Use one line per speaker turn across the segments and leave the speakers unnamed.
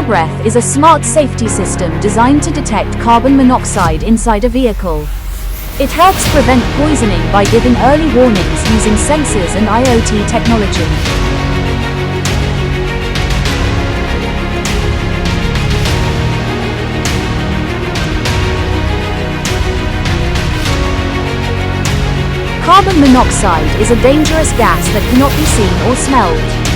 CarBreath is a smart safety system designed to detect carbon monoxide inside a vehicle. It helps prevent poisoning by giving early warnings using sensors and IoT technology. Carbon monoxide is a dangerous gas that cannot be seen or smelled.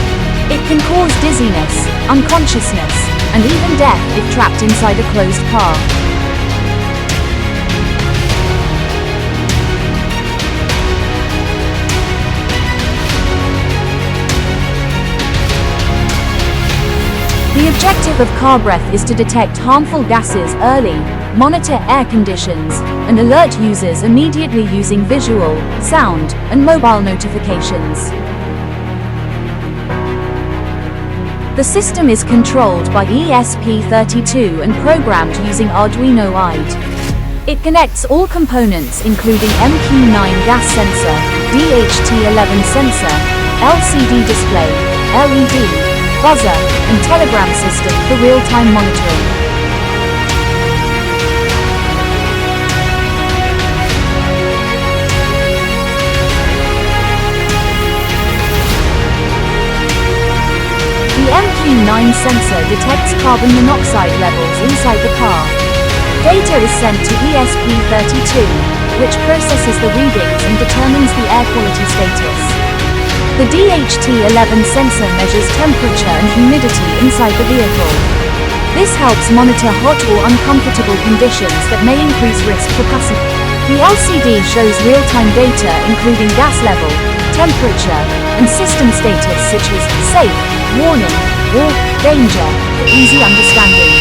It can cause dizziness, unconsciousness, and even death if trapped inside a closed car. The objective of CarBreath is to detect harmful gases early, monitor air conditions, and alert users immediately using visual, sound, and mobile notifications. The system is controlled by ESP32 and programmed using Arduino IDE. It connects all components including MQ9 gas sensor, DHT11 sensor, LCD display, LED, buzzer, and telegram system for real-time monitoring. The MQ9 sensor detects carbon monoxide levels inside the car. Data is sent to ESP32, which processes the readings and determines the air quality status. The DHT11 sensor measures temperature and humidity inside the vehicle. This helps monitor hot or uncomfortable conditions that may increase risk for passengers. The LCD shows real-time data including gas level, temperature, and system status such as safe, warning, or danger, for easy understanding.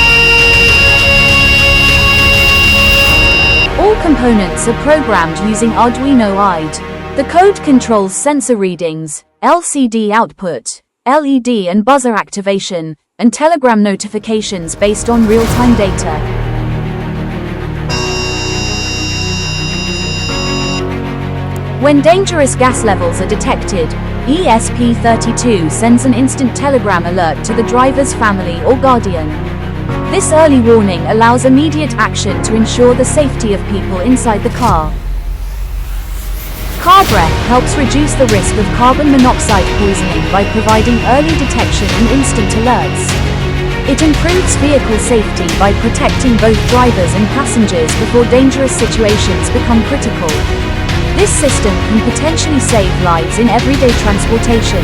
All components are programmed using Arduino IDE. The code controls sensor readings, LCD output, LED and buzzer activation, and telegram notifications based on real-time data. When dangerous gas levels are detected, ESP32 sends an instant telegram alert to the driver's family or guardian. This early warning allows immediate action to ensure the safety of people inside the car. CarBreath helps reduce the risk of carbon monoxide poisoning by providing early detection and instant alerts. It improves vehicle safety by protecting both drivers and passengers before dangerous situations become critical. This system can potentially save lives in everyday transportation.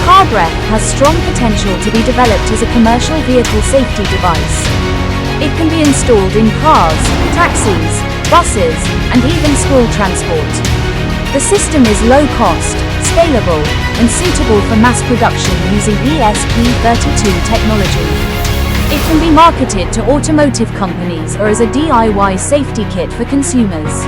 CarBreath has strong potential to be developed as a commercial vehicle safety device. It can be installed in cars, taxis, buses, and even school transport. The system is low cost, scalable, and suitable for mass production using ESP32 technology. It can be marketed to automotive companies or as a DIY safety kit for consumers.